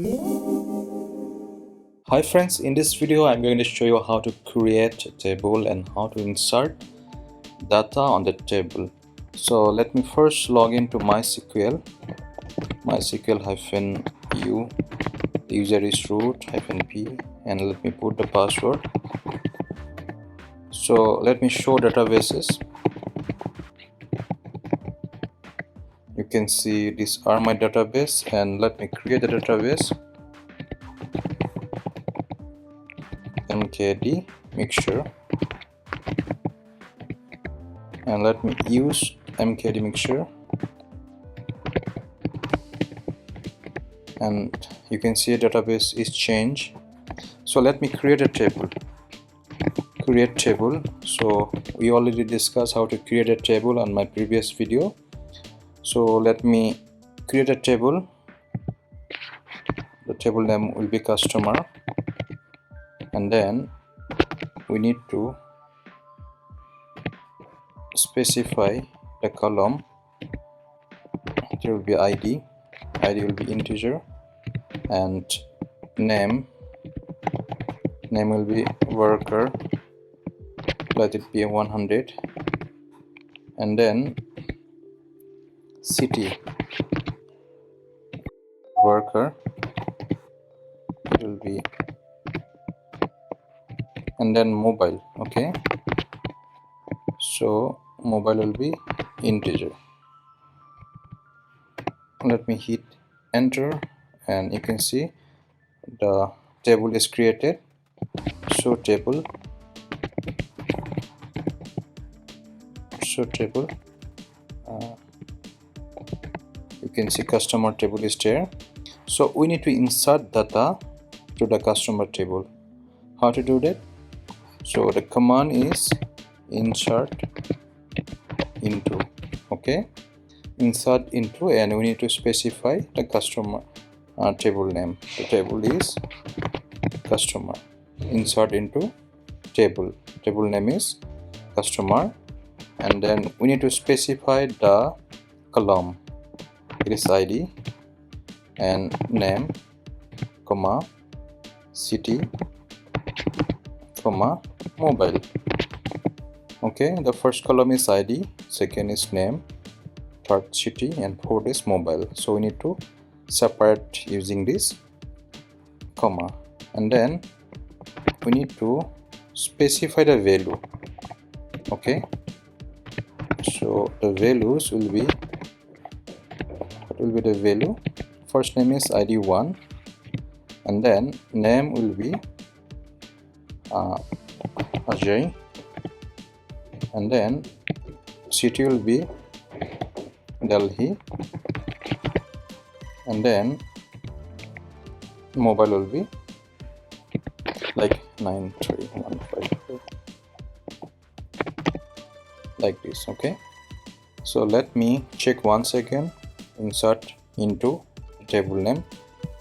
Hi friends, in this video I'm going to show you how to create a table and how to insert data on the table. So let me first log into MySQL, -u, the user is root-p, and let me put the password. So let me show databases. You can see these are my database, and let me create a database, mkd mixture, and let me use mkd mixture, and you can see a database is changed. So let me create a table. So we already discussed how to create a table on my previous video. So let me create a table. The table name will be customer, and then we need to specify the column. There will be id will be integer, and name will be worker, let it be 100, and then city worker, it will be, and then mobile. Okay, so mobile will be integer. Let me hit enter, and you can see the table is created. So table, you can see customer table is there. So we need to insert data to the customer table. How to do that? So the command is insert into. Okay, insert into, and we need to specify the customer table name. The table is customer. Insert into table name is customer, and then we need to specify the column. It is id and name, comma, city, comma, mobile. Okay, the first column is id, second is name, third city, and fourth is mobile. So we need to separate using this comma, and then we need to specify the value. Okay, so the values will be, what will be the value? First name is id1, and then name will be Ajay, and then city will be Delhi, and then mobile will be like 93154, like this. Okay, so let me check once again. Insert into table name,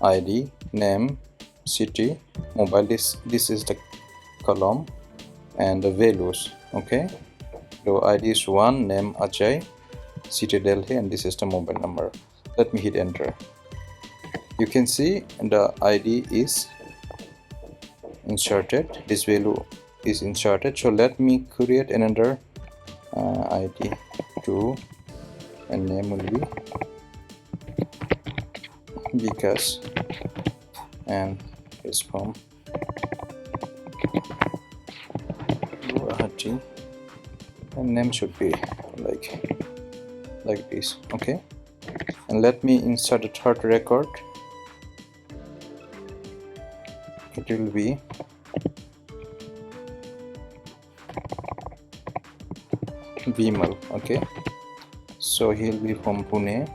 id, name, city, mobile. This is the column, and the values. Okay, so id is 1, name Ajay, city Delhi, and this is the mobile number. Let me hit enter. You can see the id is inserted, this value is inserted. So let me create another id2, and name will be because, and is from Guwahati, and name should be like this. Okay, and let me insert the third record. It will be Vimal. Okay, so he'll be from Pune,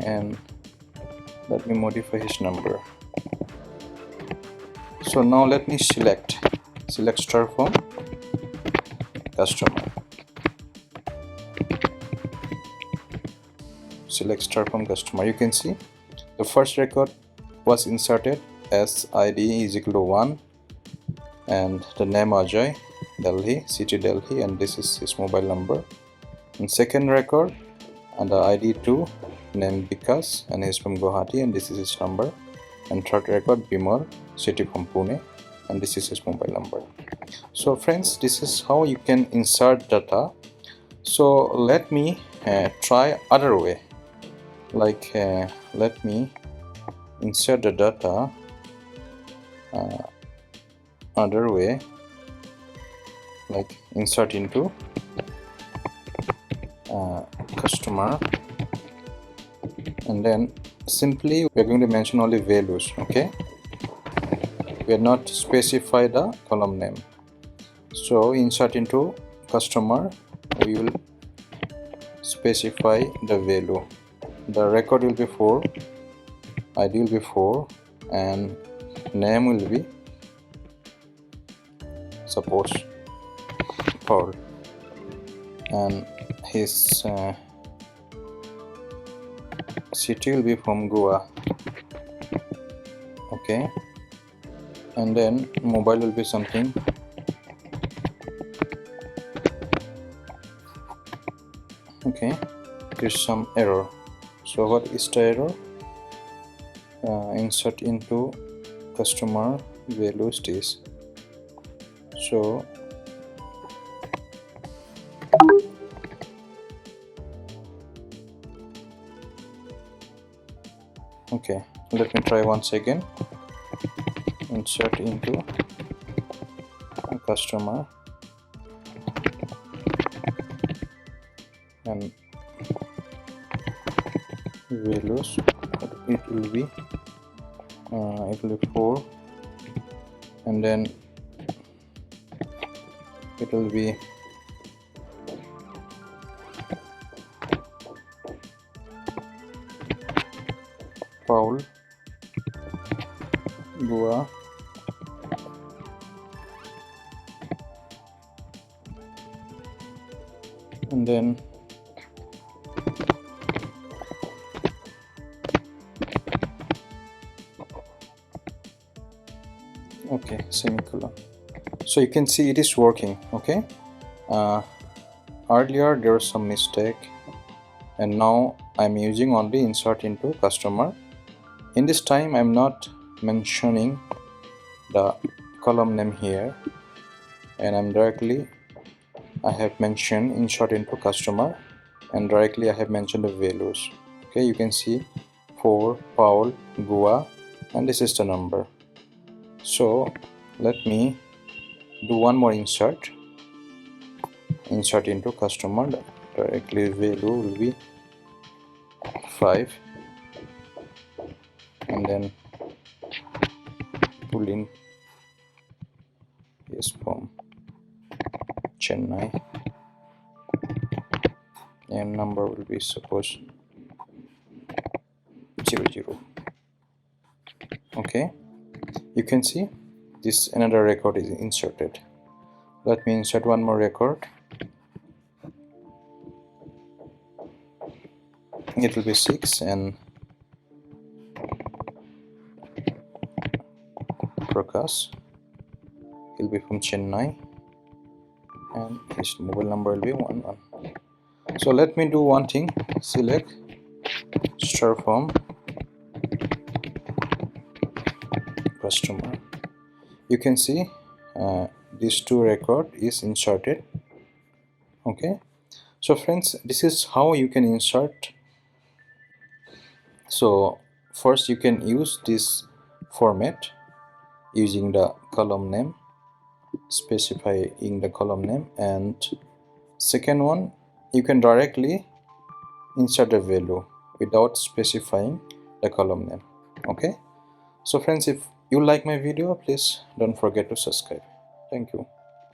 and let me modify his number. So now let me select star from customer, You can see the first record was inserted as id is equal to 1, and the name Ajay, Delhi, city Delhi, and this is his mobile number. And second record and the ID 2 name Vikas and he's from Guwahati and this is his number, and third record Bimal, city from Pune, and this is his mobile number. So friends, this is how you can insert data. So let me try other way, like let me insert the data other way, like insert into customer, and then simply we are going to mention only values. Okay, we are not specify the column name. So insert into customer, we will specify the value. The record will be 4, ID will be 4, and name will be suppose Paul, and his city will be from Goa. Okay, and then mobile will be something. Okay, there's some error. So what is the error? Insert into customer values this. So okay, let me try once again. Insert into a customer and values, it will be 4, and then it will be Paul, Goa, and then okay, semicolon. So you can see it is working. Okay, earlier there was some mistake, and now I'm using only insert into customer. In this time I'm not mentioning the column name here, and I have mentioned insert into customer, and directly I have mentioned the values. Okay, you can see 4, Paul, Goa, and this is the number. So let me do one more insert into customer. Directly value will be 5, and then pull in is from Chennai, and number will be suppose 00. Okay, you can see this another record is inserted. Let me insert one more record. It will be 6, and Prakash will be from Chennai, and his mobile number will be 11. So let me do one thing. Select star from customer. You can see these two record is inserted. Okay, so friends, this is how you can insert. So first you can use this format using the column name, specifying the column name, and second one, you can directly insert a value without specifying the column name. Okay, so friends, if you like my video, please don't forget to subscribe. Thank you.